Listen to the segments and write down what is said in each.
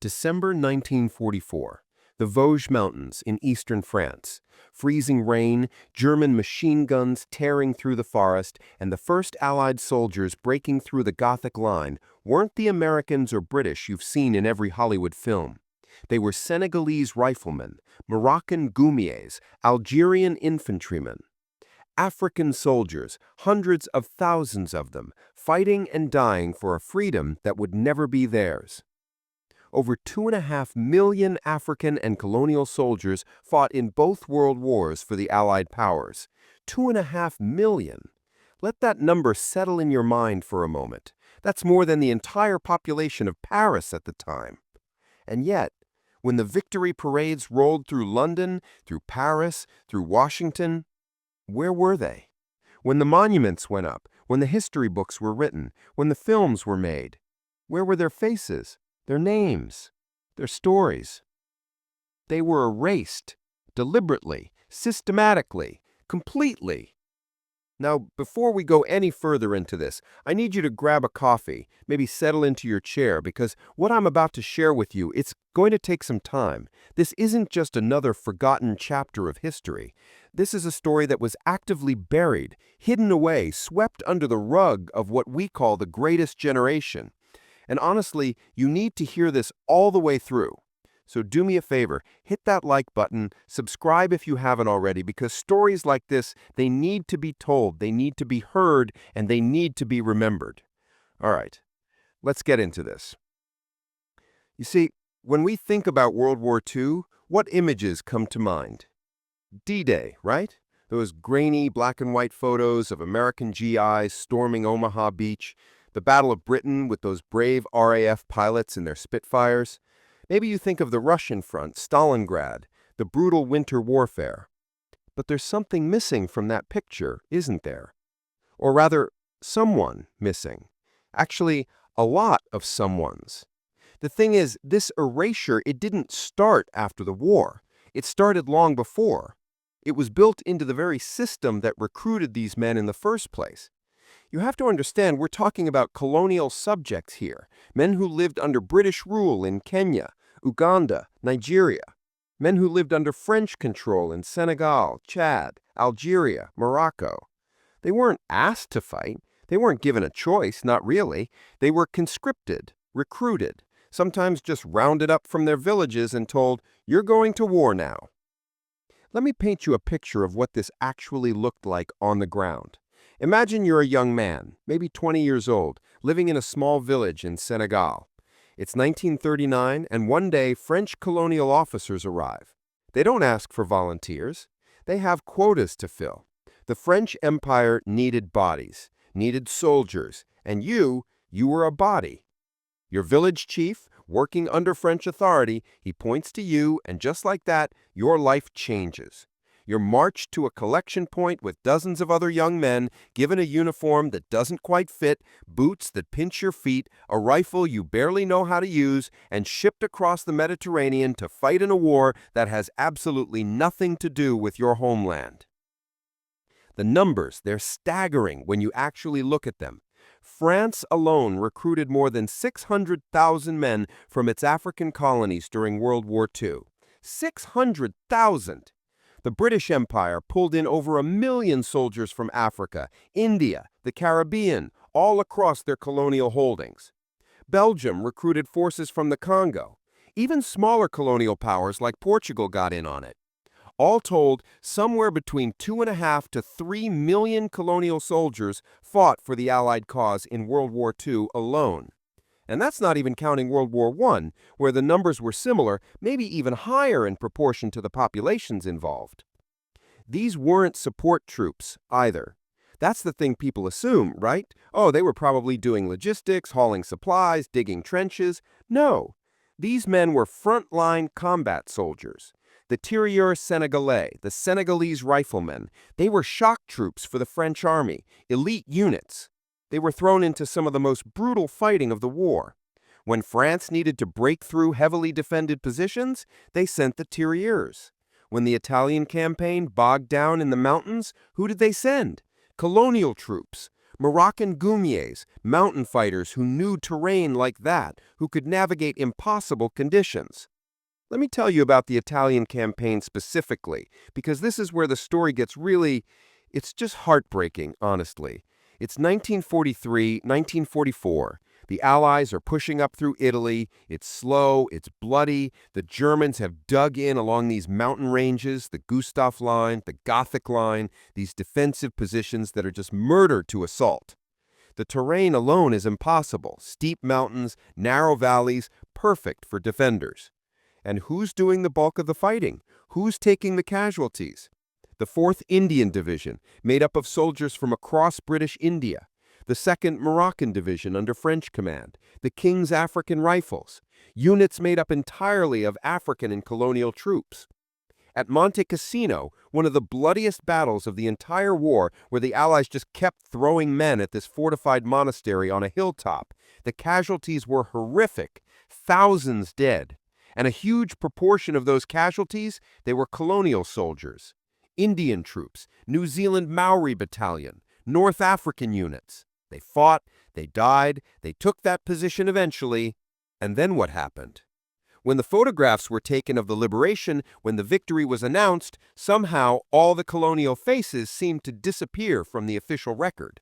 December 1944. The Vosges Mountains in eastern France. Freezing rain, German machine guns tearing through the forest, and the first Allied soldiers breaking through the Gothic line weren't the Americans or British you've seen in every Hollywood film. They were Senegalese riflemen, Moroccan Goumiers, Algerian infantrymen. African soldiers, hundreds of thousands of them, fighting and dying for a freedom that would never be theirs. Over 2.5 million African and colonial soldiers fought in both world wars for the Allied powers. 2.5 million. Let that number settle in your mind for a moment. That's more than the entire population of Paris at the time. And yet, when the victory parades rolled through London, through Paris, through Washington, where were they? When the monuments went up, when the history books were written, when the films were made, where were their faces? Their names, their stories? They were erased, deliberately, systematically, completely. Now, before we go any further into this, I need you to grab a coffee, maybe settle into your chair, because what I'm about to share with you, it's going to take some time. This isn't just another forgotten chapter of history. This is a story that was actively buried, hidden away, swept under the rug of what we call the greatest generation. And honestly, you need to hear this all the way through. So do me a favor, hit that like button, subscribe if you haven't already, because stories like this, they need to be told, they need to be heard, and they need to be remembered. All right, let's get into this. You see, when we think about World War II, what images come to mind? D-Day, right? Those grainy black and white photos of American GIs storming Omaha Beach, the Battle of Britain with those brave RAF pilots in their Spitfires. Maybe you think of the Russian front, Stalingrad, the brutal winter warfare. But there's something missing from that picture, isn't there? Or rather, someone missing. Actually, a lot of someones. The thing is, this erasure, it didn't start after the war. It started long before. It was built into the very system that recruited these men in the first place. You have to understand, we're talking about colonial subjects here, men who lived under British rule in Kenya, Uganda, Nigeria, men who lived under French control in Senegal, Chad, Algeria, Morocco. They weren't asked to fight. They weren't given a choice, not really. They were conscripted, recruited, sometimes just rounded up from their villages and told, "You're going to war now." Let me paint you a picture of what this actually looked like on the ground. Imagine you're a young man, maybe 20 years old, living in a small village in Senegal. It's 1939, and one day French colonial officers arrive. They don't ask for volunteers. They have quotas to fill. The French Empire needed bodies, needed soldiers, and you were a body. Your village chief, working under French authority, he points to you, and just like that, your life changes. You're marched to a collection point with dozens of other young men, given a uniform that doesn't quite fit, boots that pinch your feet, a rifle you barely know how to use, and shipped across the Mediterranean to fight in a war that has absolutely nothing to do with your homeland. The numbers, they're staggering when you actually look at them. France alone recruited more than 600,000 men from its African colonies during World War II. 600,000! The British Empire pulled in over 1 million soldiers from Africa, India, the Caribbean, all across their colonial holdings. Belgium recruited forces from the Congo. Even smaller colonial powers like Portugal got in on it. All told, somewhere between 2.5 to 3 million colonial soldiers fought for the Allied cause in World War II alone. And that's not even counting World War I, where the numbers were similar, maybe even higher in proportion to the populations involved. These weren't support troops either. That's the thing people assume, right? Oh, they were probably doing logistics, hauling supplies, digging trenches. No, these men were frontline combat soldiers. The Tirailleurs Senegalais, the Senegalese riflemen, they were shock troops for the French army, elite units. They were thrown into some of the most brutal fighting of the war. When France needed to break through heavily defended positions, they sent the Tirailleurs. When the Italian campaign bogged down in the mountains, who did they send? Colonial troops. Moroccan Goumiers, mountain fighters who knew terrain like that, who could navigate impossible conditions. Let me tell you about the Italian campaign specifically, because this is where the story gets really, it's just heartbreaking, honestly. It's 1943, 1944. The Allies are pushing up through Italy. It's slow, it's bloody. The Germans have dug in along these mountain ranges, the Gustav Line, the Gothic Line, these defensive positions that are just murder to assault. The terrain alone is impossible. Steep mountains, narrow valleys, perfect for defenders. And who's doing the bulk of the fighting? Who's taking the casualties? The 4th Indian Division, made up of soldiers from across British India. The 2nd Moroccan Division under French command. The King's African Rifles. Units made up entirely of African and colonial troops. At Monte Cassino, one of the bloodiest battles of the entire war, where the Allies just kept throwing men at this fortified monastery on a hilltop, the casualties were horrific, thousands dead. And a huge proportion of those casualties, they were colonial soldiers. Indian troops, New Zealand Maori Battalion, North African units. They fought, they died, they took that position eventually, and then what happened? When the photographs were taken of the liberation, when the victory was announced, somehow all the colonial faces seemed to disappear from the official record.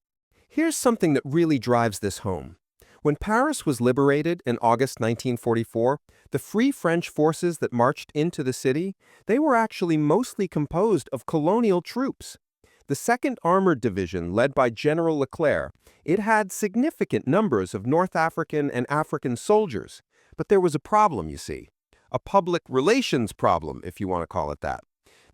Here's something that really drives this home. When Paris was liberated in August 1944, the Free French forces that marched into the city, they were actually mostly composed of colonial troops. The 2nd Armored Division, led by General Leclerc, it had significant numbers of North African and African soldiers. But there was a problem, you see. A public relations problem, if you want to call it that.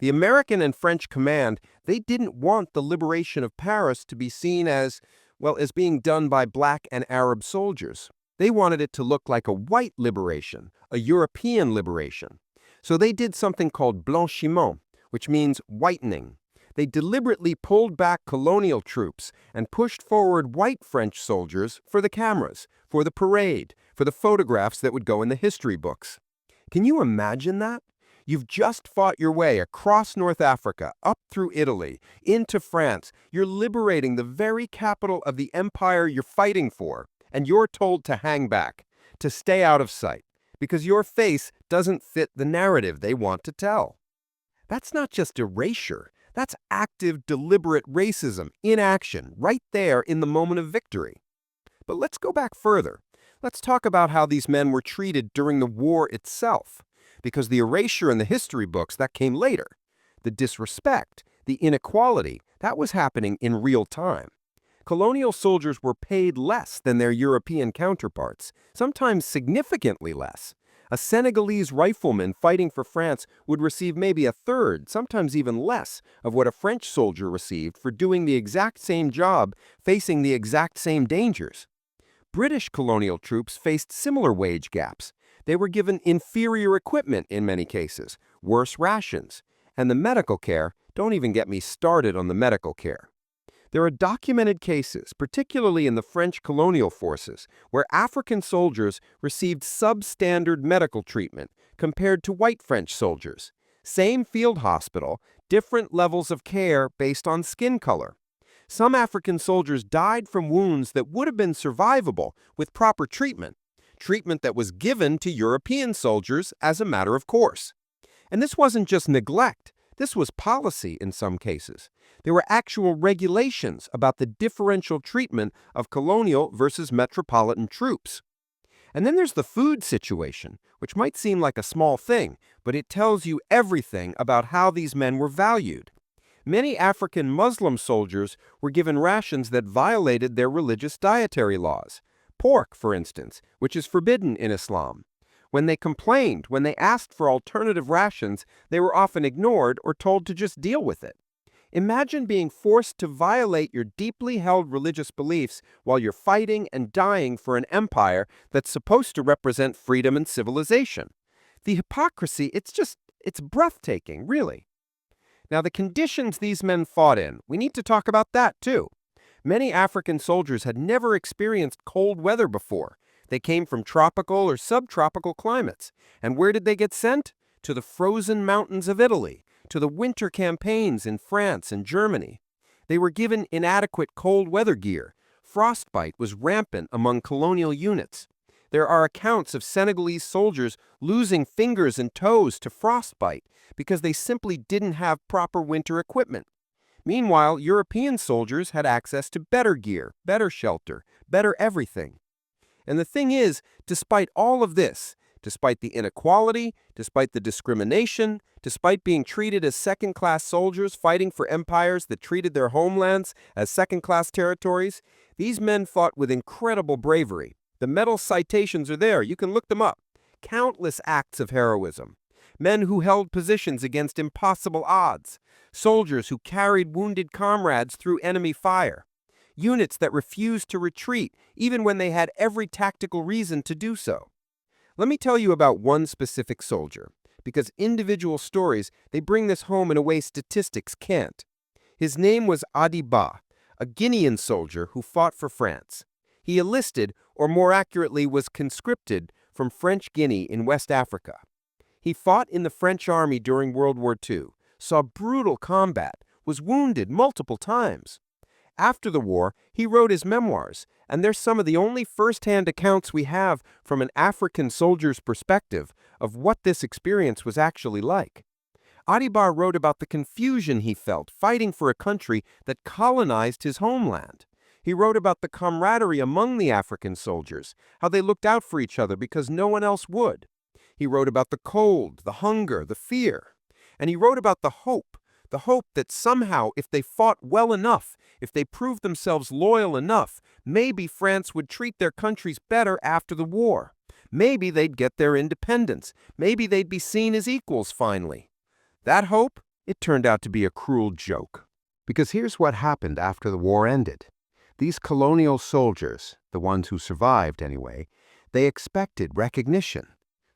The American and French command, they didn't want the liberation of Paris to be seen as, well, as being done by black and Arab soldiers. They wanted it to look like a white liberation, a European liberation. So they did something called blanchiment, which means whitening. They deliberately pulled back colonial troops and pushed forward white French soldiers for the cameras, for the parade, for the photographs that would go in the history books. Can you imagine that? You've just fought your way across North Africa, up through Italy, into France. You're liberating the very capital of the empire you're fighting for, and you're told to hang back, to stay out of sight, because your face doesn't fit the narrative they want to tell. That's not just erasure. That's active, deliberate racism in action, right there in the moment of victory. But let's go back further. Let's talk about how these men were treated during the war itself. Because the erasure in the history books, that came later. The disrespect, the inequality, that was happening in real time. Colonial soldiers were paid less than their European counterparts, sometimes significantly less. A Senegalese rifleman fighting for France would receive maybe a third, sometimes even less, of what a French soldier received for doing the exact same job, facing the exact same dangers. British colonial troops faced similar wage gaps. They were given inferior equipment in many cases, worse rations. And the medical care, don't even get me started on the medical care. There are documented cases, particularly in the French colonial forces, where African soldiers received substandard medical treatment compared to white French soldiers. Same field hospital, different levels of care based on skin color. Some African soldiers died from wounds that would have been survivable with proper treatment, treatment that was given to European soldiers as a matter of course. And this wasn't just neglect. This was policy in some cases. There were actual regulations about the differential treatment of colonial versus metropolitan troops. And then there's the food situation, which might seem like a small thing, but it tells you everything about how these men were valued. Many African Muslim soldiers were given rations that violated their religious dietary laws. Pork, for instance, which is forbidden in Islam. When they complained, when they asked for alternative rations, they were often ignored or told to just deal with it. Imagine being forced to violate your deeply held religious beliefs while you're fighting and dying for an empire that's supposed to represent freedom and civilization. The hypocrisy, it's breathtaking, really. Now, the conditions these men fought in, we need to talk about that too. Many African soldiers had never experienced cold weather before. They came from tropical or subtropical climates. And where did they get sent? To the frozen mountains of Italy, to the winter campaigns in France and Germany. They were given inadequate cold weather gear. Frostbite was rampant among colonial units. There are accounts of Senegalese soldiers losing fingers and toes to frostbite because they simply didn't have proper winter equipment. Meanwhile, European soldiers had access to better gear, better shelter, better everything. And the thing is, despite all of this, despite the inequality, despite the discrimination, despite being treated as second-class soldiers fighting for empires that treated their homelands as second-class territories, these men fought with incredible bravery. The medal citations are there, you can look them up. Countless acts of heroism. Men who held positions against impossible odds. Soldiers who carried wounded comrades through enemy fire. Units that refused to retreat even when they had every tactical reason to do so. Let me tell you about one specific soldier, because individual stories, they bring this home in a way statistics can't. His name was Adiba, a Guinean soldier who fought for France. He enlisted, or more accurately was conscripted, from French Guinea in West Africa. He fought in the French army during World War II, saw brutal combat, was wounded multiple times. After the war, he wrote his memoirs, and they're some of the only first-hand accounts we have from an African soldier's perspective of what this experience was actually like. Adiba wrote about the confusion he felt fighting for a country that colonized his homeland. He wrote about the camaraderie among the African soldiers, how they looked out for each other because no one else would. He wrote about the cold, the hunger, the fear. And he wrote about the hope that somehow, if they fought well enough, if they proved themselves loyal enough, maybe France would treat their countries better after the war. Maybe they'd get their independence. Maybe they'd be seen as equals finally. That hope, it turned out to be a cruel joke. Because here's what happened after the war ended. These colonial soldiers, the ones who survived anyway, they expected recognition.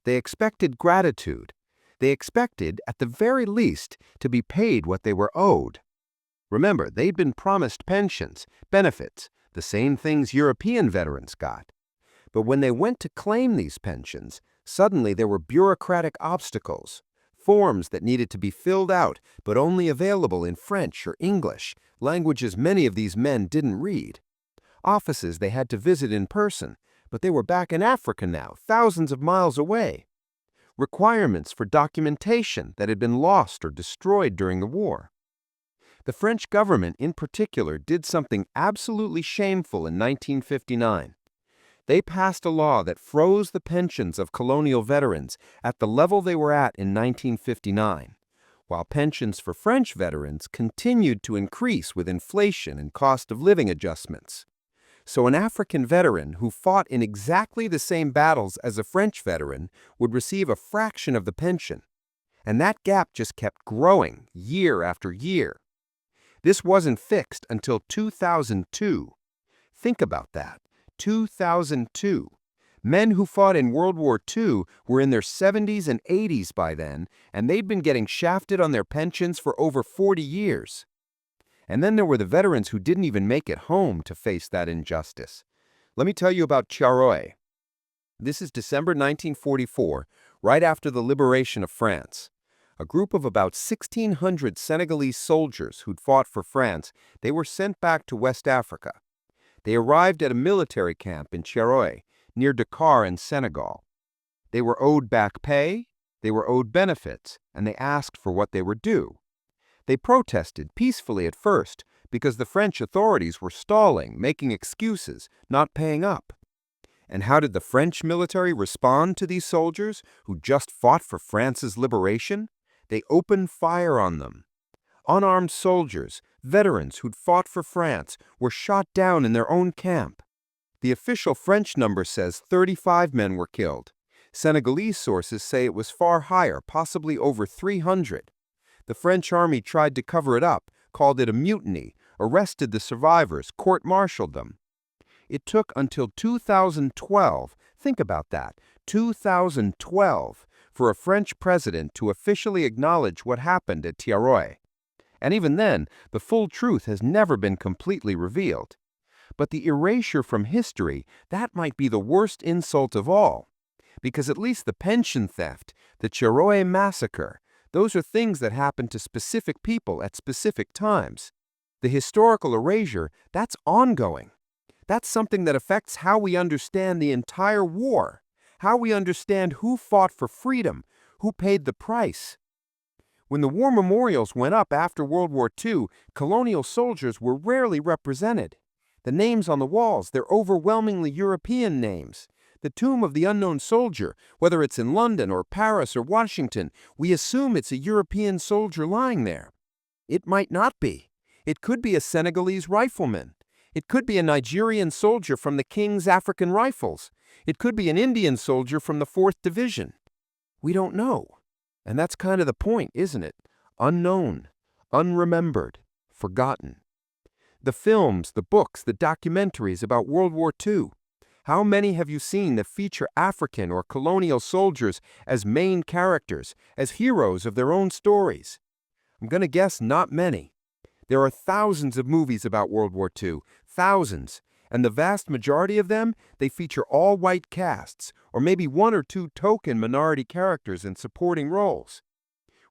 They expected gratitude. They expected, at the very least, to be paid what they were owed. Remember, they'd been promised pensions, benefits, the same things European veterans got. But when they went to claim these pensions, suddenly there were bureaucratic obstacles, forms that needed to be filled out but only available in French or English, languages many of these men didn't read. Offices they had to visit in person, but they were back in Africa now, thousands of miles away. Requirements for documentation that had been lost or destroyed during the war. The French government, in particular, did something absolutely shameful in 1959. They passed a law that froze the pensions of colonial veterans at the level they were at in 1959, while pensions for French veterans continued to increase with inflation and cost of living adjustments. So an African veteran who fought in exactly the same battles as a French veteran would receive a fraction of the pension. And that gap just kept growing year after year. This wasn't fixed until 2002. Think about that. 2002. Men who fought in World War II were in their 70s and 80s by then, and they'd been getting shafted on their pensions for over 40 years. And then there were the veterans who didn't even make it home to face that injustice. Let me tell you about Thiaroye. This is December 1944, right after the liberation of France. A group of about 1,600 Senegalese soldiers who'd fought for France, they were sent back to West Africa. They arrived at a military camp in Thiaroye, near Dakar in Senegal. They were owed back pay, they were owed benefits, and they asked for what they were due. They protested peacefully at first because the French authorities were stalling, making excuses, not paying up. And how did the French military respond to these soldiers who just fought for France's liberation? They opened fire on them. Unarmed soldiers, veterans who'd fought for France, were shot down in their own camp. The official French number says 35 men were killed. Senegalese sources say it was far higher, possibly over 300. The French army tried to cover it up, called it a mutiny, arrested the survivors, court-martialed them. It took until 2012, think about that, 2012, for a French president to officially acknowledge what happened at Thiaroye. And even then, the full truth has never been completely revealed. But the erasure from history, that might be the worst insult of all. Because at least the pension theft, the Thiaroye massacre, those are things that happen to specific people at specific times. The historical erasure, that's ongoing. That's something that affects how we understand the entire war, how we understand who fought for freedom, who paid the price. When the war memorials went up after World War II, colonial soldiers were rarely represented. The names on the walls, they're overwhelmingly European names. The tomb of the unknown soldier, whether it's in London or Paris or Washington, we assume it's a European soldier lying there. It might not be. It could be a Senegalese rifleman. It could be a Nigerian soldier from the King's African Rifles. It could be an Indian soldier from the 4th Division. We don't know. And that's kind of the point, isn't it? Unknown, unremembered, forgotten. The films, the books, the documentaries about World War II. How many have you seen that feature African or colonial soldiers as main characters, as heroes of their own stories? I'm going to guess not many. There are thousands of movies about World War II, thousands, and the vast majority of them, they feature all white casts, or maybe one or two token minority characters in supporting roles.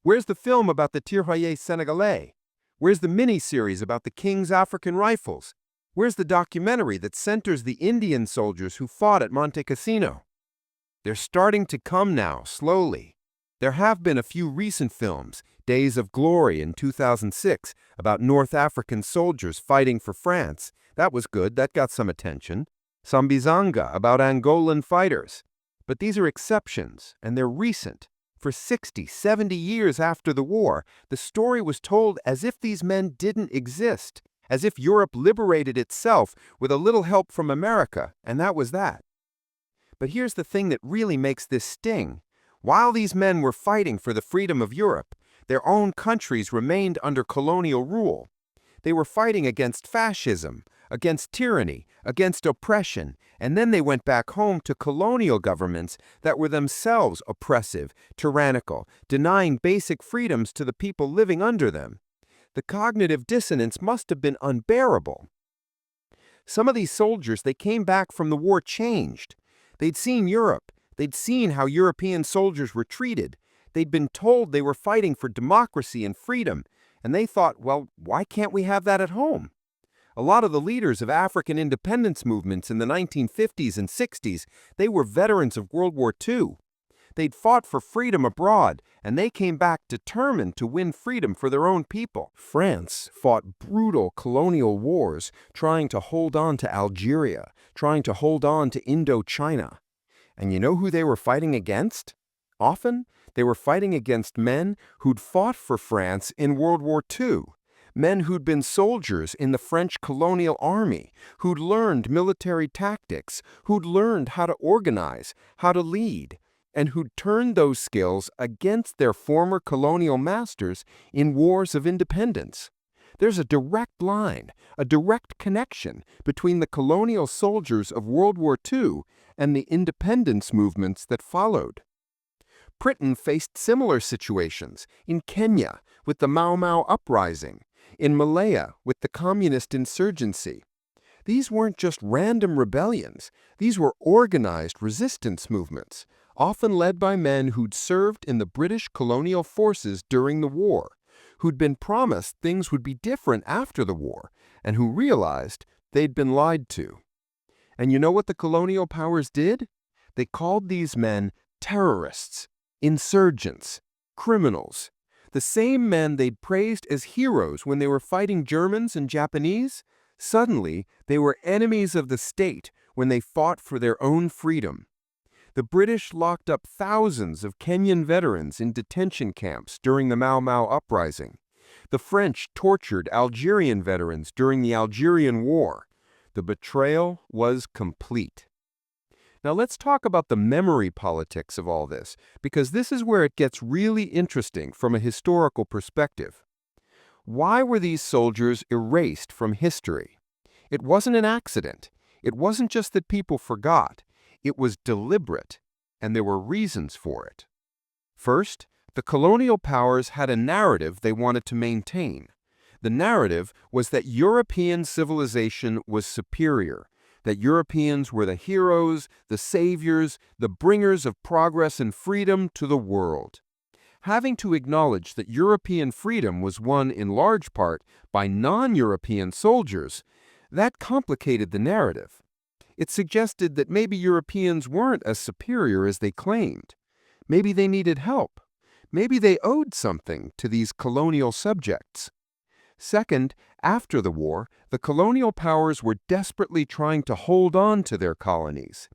Where's the film about the Thiaroye Senegalese? Where's the mini-series about the King's African Rifles? Where's the documentary that centers the Indian soldiers who fought at Monte Cassino? They're starting to come now, slowly. There have been a few recent films, Days of Glory in 2006, about North African soldiers fighting for France. That was good, that got some attention. Sambizanga, about Angolan fighters. But these are exceptions, and they're recent. For 60, 70 years after the war, the story was told as if these men didn't exist, as if Europe liberated itself with a little help from America, and that was that. But here's the thing that really makes this sting. While these men were fighting for the freedom of Europe, their own countries remained under colonial rule. They were fighting against fascism, against tyranny, against oppression, and then they went back home to colonial governments that were themselves oppressive, tyrannical, denying basic freedoms to the people living under them. The cognitive dissonance must have been unbearable. Some of these soldiers, they came back from the war changed. They'd seen Europe. They'd seen how European soldiers were treated. They'd been told they were fighting for democracy and freedom, and they thought, well, why can't we have that at home? A lot of the leaders of African independence movements in the 1950s and 60s, they were veterans of World War II. They'd fought for freedom abroad, and they came back determined to win freedom for their own people. France fought brutal colonial wars, trying to hold on to Algeria, trying to hold on to Indochina. And you know who they were fighting against? Often, they were fighting against men who'd fought for France in World War II. Men who'd been soldiers in the French colonial army, who'd learned military tactics, who'd learned how to organize, how to lead, and who'd turned those skills against their former colonial masters in wars of independence. There's a direct line, a direct connection between the colonial soldiers of World War II and the independence movements that followed. Britain faced similar situations in Kenya with the Mau Mau uprising, in Malaya with the communist insurgency. These weren't just random rebellions, these were organized resistance movements, often led by men who'd served in the British colonial forces during the war, who'd been promised things would be different after the war, and who realized they'd been lied to. And you know what the colonial powers did? They called these men terrorists, insurgents, criminals. The same men they'd praised as heroes when they were fighting Germans and Japanese, suddenly they were enemies of the state when they fought for their own freedom. The British locked up thousands of Kenyan veterans in detention camps during the Mau Mau uprising. The French tortured Algerian veterans during the Algerian War. The betrayal was complete. Now let's talk about the memory politics of all this, because this is where it gets really interesting from a historical perspective. Why were these soldiers erased from history? It wasn't an accident. It wasn't just that people forgot. It was deliberate, and there were reasons for it. First, the colonial powers had a narrative they wanted to maintain. The narrative was that European civilization was superior, that Europeans were the heroes, the saviors, the bringers of progress and freedom to the world. having to acknowledge that European freedom was won in large part by non-European soldiers, that complicated the narrative. It suggested that maybe Europeans weren't as superior as they claimed. Maybe they needed help. Maybe they owed something to these colonial subjects. Second, after the war, the colonial powers were desperately trying to hold on to their colonies.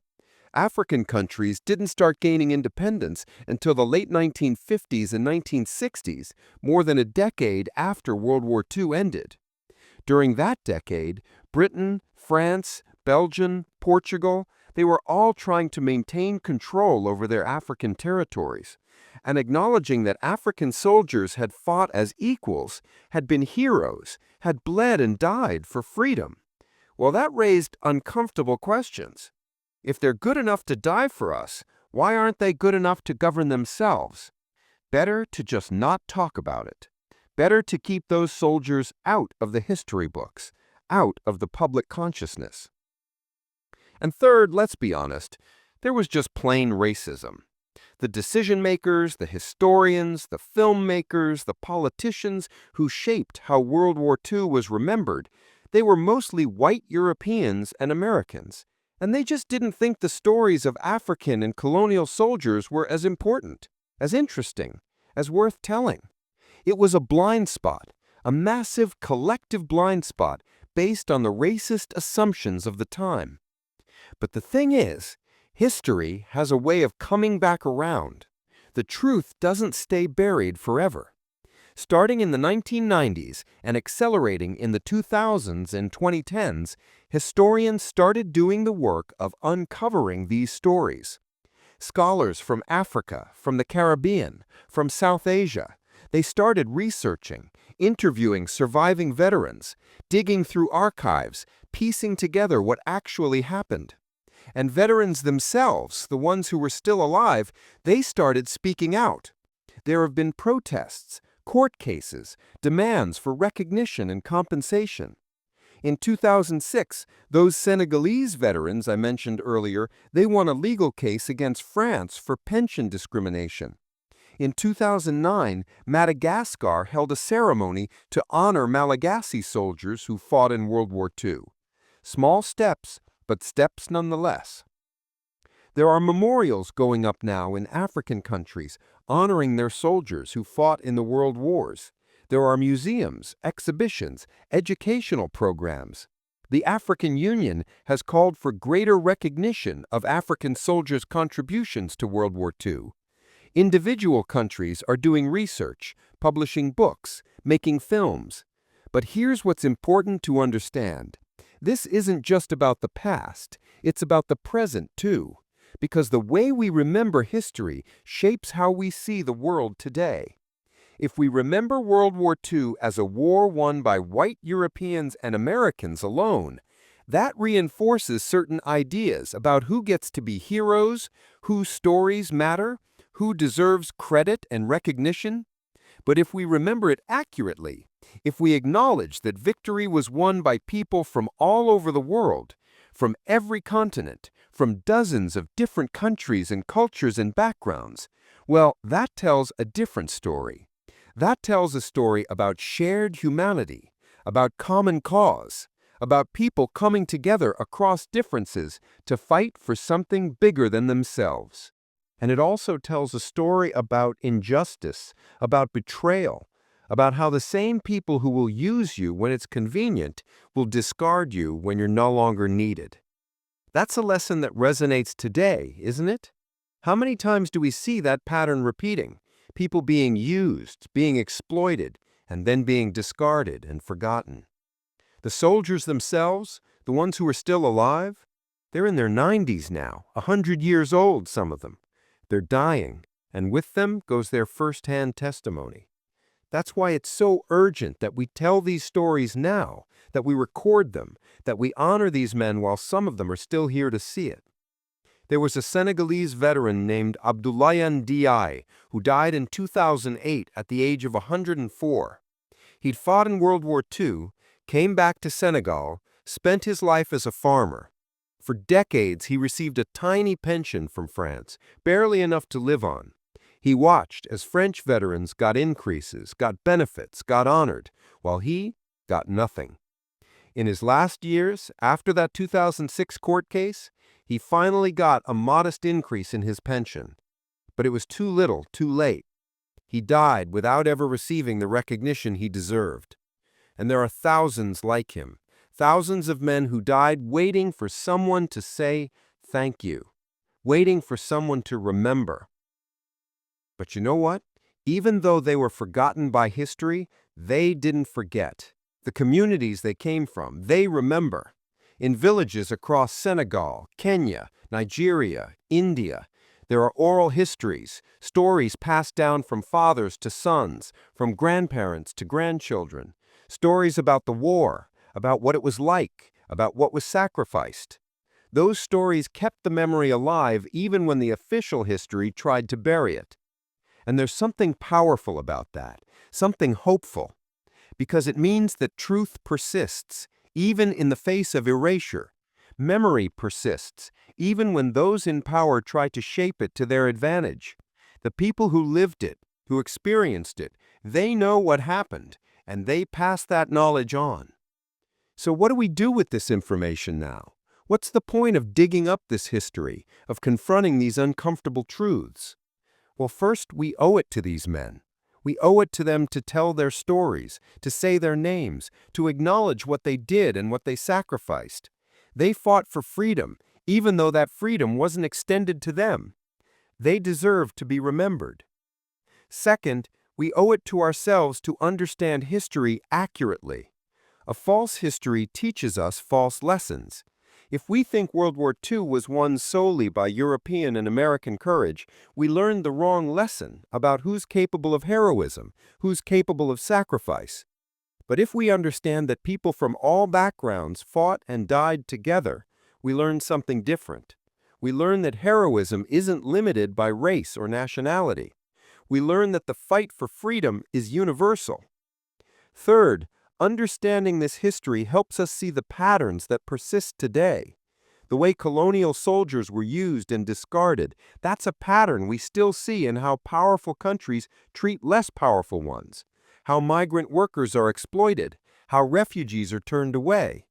African countries didn't start gaining independence until the late 1950s and 1960s, more than a decade after World War II ended. During that decade, Britain, France, Belgium, Portugal, they were all trying to maintain control over their African territories, and acknowledging that African soldiers had fought as equals, had been heroes, had bled and died for freedom. Well, that raised uncomfortable questions. If they're good enough to die for us, why aren't they good enough to govern themselves? Better to just not talk about it. Better to keep those soldiers out of the history books, out of the public consciousness. And third, let's be honest, there was just plain racism. The decision-makers, the historians, the filmmakers, the politicians who shaped how World War II was remembered, they were mostly white Europeans and Americans, and they just didn't think the stories of African and colonial soldiers were as important, as interesting, as worth telling. It was a blind spot, a massive collective blind spot based on the racist assumptions of the time. But the thing is, history has a way of coming back around. The truth doesn't stay buried forever. Starting in the 1990s and accelerating in the 2000s and 2010s, historians started doing the work of uncovering these stories. Scholars from Africa, from the Caribbean, from South Asia, they started researching, interviewing surviving veterans, digging through archives, piecing together what actually happened. And veterans themselves, the ones who were still alive, they started speaking out. There have been protests, court cases, demands for recognition and compensation. In 2006, those Senegalese veterans I mentioned earlier, they won a legal case against France for pension discrimination. In 2009, Madagascar held a ceremony to honor Malagasy soldiers who fought in World War II. Small steps, but steps nonetheless. There are memorials going up now in African countries honoring their soldiers who fought in the world wars. There are museums, exhibitions, educational programs. The African Union has called for greater recognition of African soldiers' contributions to World War II. Individual countries are doing research, publishing books, making films. But here's what's important to understand. This isn't just about the past, it's about the present too, because the way we remember history shapes how we see the world today. If we remember World War II as a war won by white Europeans and Americans alone, that reinforces certain ideas about who gets to be heroes, whose stories matter, who deserves credit and recognition. But if we remember it accurately, if we acknowledge that victory was won by people from all over the world, from every continent, from dozens of different countries and cultures and backgrounds, well, that tells a different story. That tells a story about shared humanity, about common cause, about people coming together across differences to fight for something bigger than themselves. And it also tells a story about injustice, about betrayal, about how the same people who will use you when it's convenient will discard you when you're no longer needed. That's a lesson that resonates today, isn't it? How many times do we see that pattern repeating? People being used, being exploited, and then being discarded and forgotten. The soldiers themselves, the ones who are still alive, they're in their 90s now, 100 years old, some of them. They're dying, and with them goes their first-hand testimony. That's why it's so urgent that we tell these stories now, that we record them, that we honor these men while some of them are still here to see it. There was a Senegalese veteran named Abdoulaye Ndiaye who died in 2008 at the age of 104. He'd fought in World War II, came back to Senegal, spent his life as a farmer. For decades, he received a tiny pension from France, barely enough to live on. He watched as French veterans got increases, got benefits, got honored, while he got nothing. In his last years, after that 2006 court case, he finally got a modest increase in his pension. But it was too little, too late. He died without ever receiving the recognition he deserved. And there are thousands like him, thousands of men who died waiting for someone to say thank you, waiting for someone to remember. But you know what? Even though they were forgotten by history, they didn't forget. The communities they came from, they remember. In villages across Senegal, Kenya, Nigeria, India, there are oral histories, stories passed down from fathers to sons, from grandparents to grandchildren, stories about the war, about what it was like, about what was sacrificed. Those stories kept the memory alive even when the official history tried to bury it. And there's something powerful about that, something hopeful, because it means that truth persists, even in the face of erasure. Memory persists, even when those in power try to shape it to their advantage. The people who lived it, who experienced it, they know what happened, and they pass that knowledge on. So what do we do with this information now? What's the point of digging up this history, of confronting these uncomfortable truths? Well, first, we owe it to these men. We owe it to them to tell their stories, to say their names, to acknowledge what they did and what they sacrificed. They fought for freedom, even though that freedom wasn't extended to them. They deserve to be remembered. Second, we owe it to ourselves to understand history accurately. A false history teaches us false lessons. If we think World War II was won solely by European and American courage, we learned the wrong lesson about who's capable of heroism, who's capable of sacrifice. But if we understand that people from all backgrounds fought and died together, we learn something different. We learn that heroism isn't limited by race or nationality. We learn that the fight for freedom is universal. Third, understanding this history helps us see the patterns that persist today. The way colonial soldiers were used and discarded, that's a pattern we still see in how powerful countries treat less powerful ones, how migrant workers are exploited, how refugees are turned away,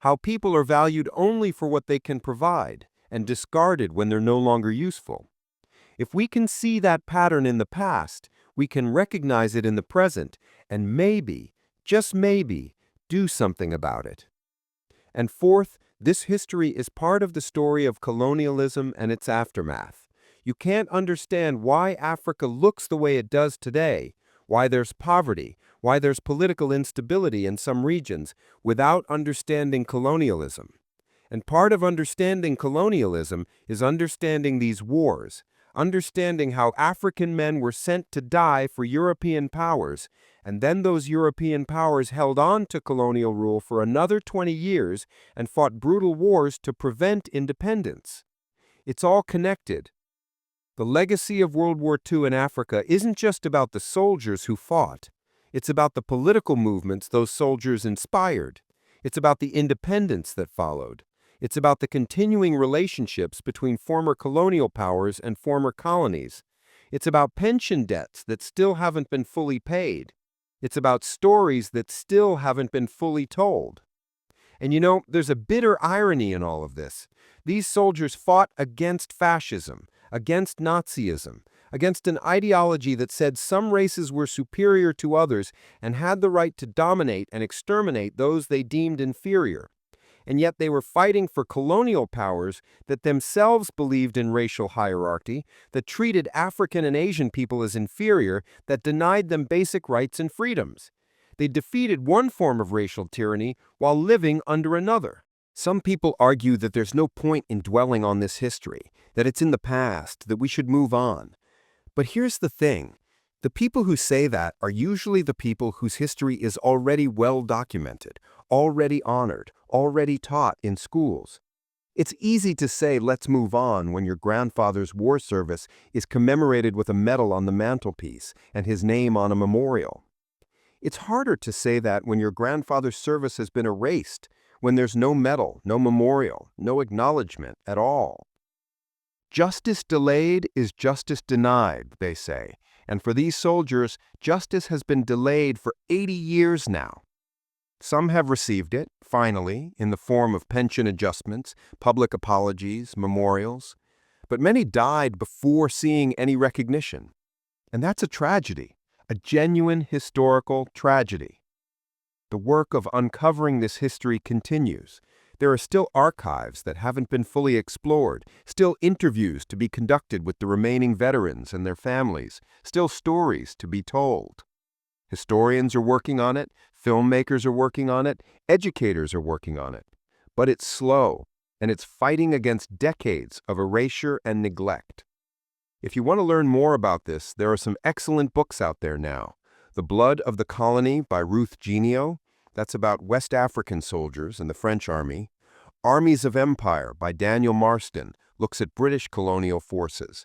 how people are valued only for what they can provide and discarded when they're no longer useful. If we can see that pattern in the past, we can recognize it in the present and maybe, just maybe, do something about it. And fourth, this history is part of the story of colonialism and its aftermath. You can't understand why Africa looks the way it does today, why there's poverty, why there's political instability in some regions, without understanding colonialism. And part of understanding colonialism is understanding these wars, understanding how African men were sent to die for European powers, and then those European powers held on to colonial rule for another 20 years and fought brutal wars to prevent independence. It's all connected. The legacy of World War II in Africa isn't just about the soldiers who fought. It's about the political movements those soldiers inspired. It's about the independence that followed. It's about the continuing relationships between former colonial powers and former colonies. It's about pension debts that still haven't been fully paid. It's about stories that still haven't been fully told. And you know, there's a bitter irony in all of this. These soldiers fought against fascism, against Nazism, against an ideology that said some races were superior to others and had the right to dominate and exterminate those they deemed inferior. And yet they were fighting for colonial powers that themselves believed in racial hierarchy, that treated African and Asian people as inferior, that denied them basic rights and freedoms. They defeated one form of racial tyranny while living under another. Some people argue that there's no point in dwelling on this history, that it's in the past, that we should move on. But here's the thing. The people who say that are usually the people whose history is already well documented, already honored, already taught in schools. It's easy to say let's move on when your grandfather's war service is commemorated with a medal on the mantelpiece and his name on a memorial. It's harder to say that when your grandfather's service has been erased, when there's no medal, no memorial, no acknowledgement at all. Justice delayed is justice denied, they say. And for these soldiers, justice has been delayed for 80 years now. Some have received it, finally, in the form of pension adjustments, public apologies, memorials. But many died before seeing any recognition. And that's a tragedy, a genuine historical tragedy. The work of uncovering this history continues. There are still archives that haven't been fully explored, still interviews to be conducted with the remaining veterans and their families, still stories to be told. Historians are working on it, filmmakers are working on it, educators are working on it. But it's slow, and it's fighting against decades of erasure and neglect. If you want to learn more about this, there are some excellent books out there now. The Blood of the Colony by Ruth Genio, that's about West African soldiers in the French Army. Armies of Empire by Daniel Marston looks at British colonial forces.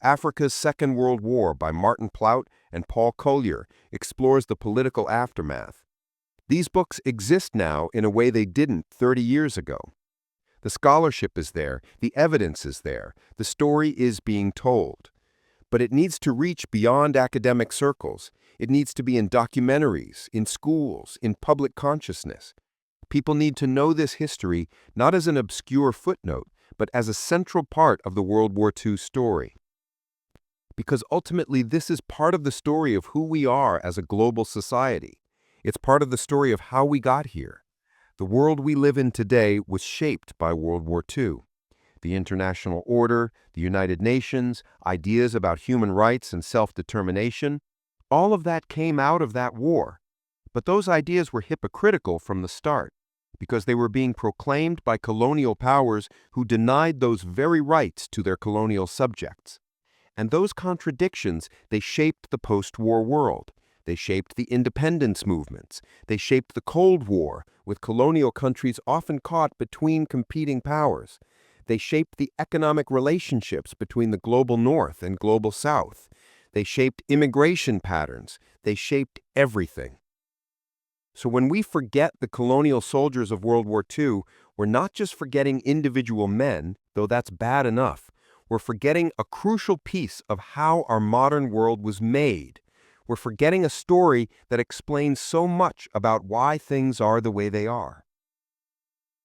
Africa's Second World War by Martin Plaut and Paul Collier explores the political aftermath. These books exist now in a way they didn't 30 years ago. The scholarship is there, the evidence is there, the story is being told. But it needs to reach beyond academic circles. It needs to be in documentaries, in schools, in public consciousness. People need to know this history not as an obscure footnote, but as a central part of the World War II story. Because ultimately this is part of the story of who we are as a global society. It's part of the story of how we got here. The world we live in today was shaped by World War II. The international order, the United Nations, ideas about human rights and self-determination, all of that came out of that war. But those ideas were hypocritical from the start, because they were being proclaimed by colonial powers who denied those very rights to their colonial subjects. And those contradictions, they shaped the post-war world. They shaped the independence movements. They shaped the Cold War, with colonial countries often caught between competing powers. They shaped the economic relationships between the global North and global South. They shaped immigration patterns. They shaped everything. So when we forget the colonial soldiers of World War II, we're not just forgetting individual men, though that's bad enough. We're forgetting a crucial piece of how our modern world was made. We're forgetting a story that explains so much about why things are the way they are.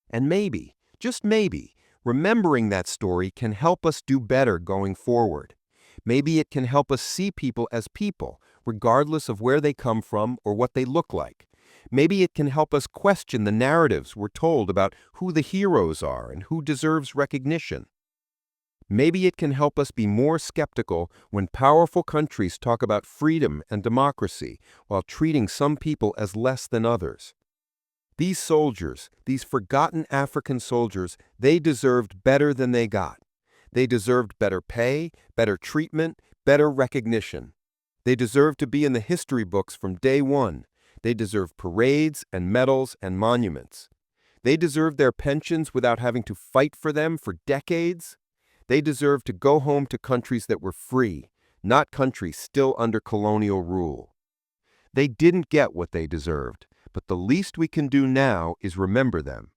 And maybe, just maybe, remembering that story can help us do better going forward. Maybe it can help us see people as people, regardless of where they come from or what they look like. Maybe it can help us question the narratives we're told about who the heroes are and who deserves recognition. Maybe it can help us be more skeptical when powerful countries talk about freedom and democracy while treating some people as less than others. These soldiers, these forgotten African soldiers, they deserved better than they got. They deserved better pay, better treatment, better recognition. They deserved to be in the history books from day one. They deserved parades and medals and monuments. They deserved their pensions without having to fight for them for decades. They deserved to go home to countries that were free, not countries still under colonial rule. They didn't get what they deserved, but the least we can do now is remember them,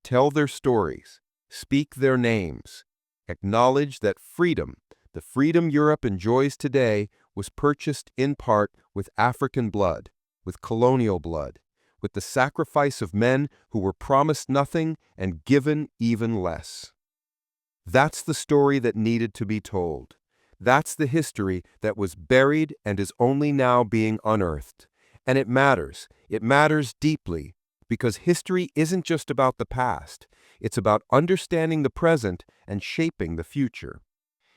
tell their stories, speak their names, acknowledge that freedom, the freedom Europe enjoys today, was purchased in part with African blood, with colonial blood, with the sacrifice of men who were promised nothing and given even less. That's the story that needed to be told. That's the history that was buried and is only now being unearthed. And it matters. It matters deeply, because history isn't just about the past. It's about understanding the present and shaping the future.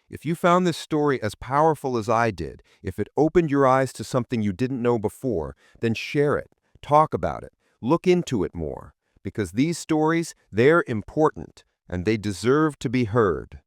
If you found this story as powerful as I did, if it opened your eyes to something you didn't know before, then share it, talk about it, look into it more, because these stories, they're important, and they deserve to be heard.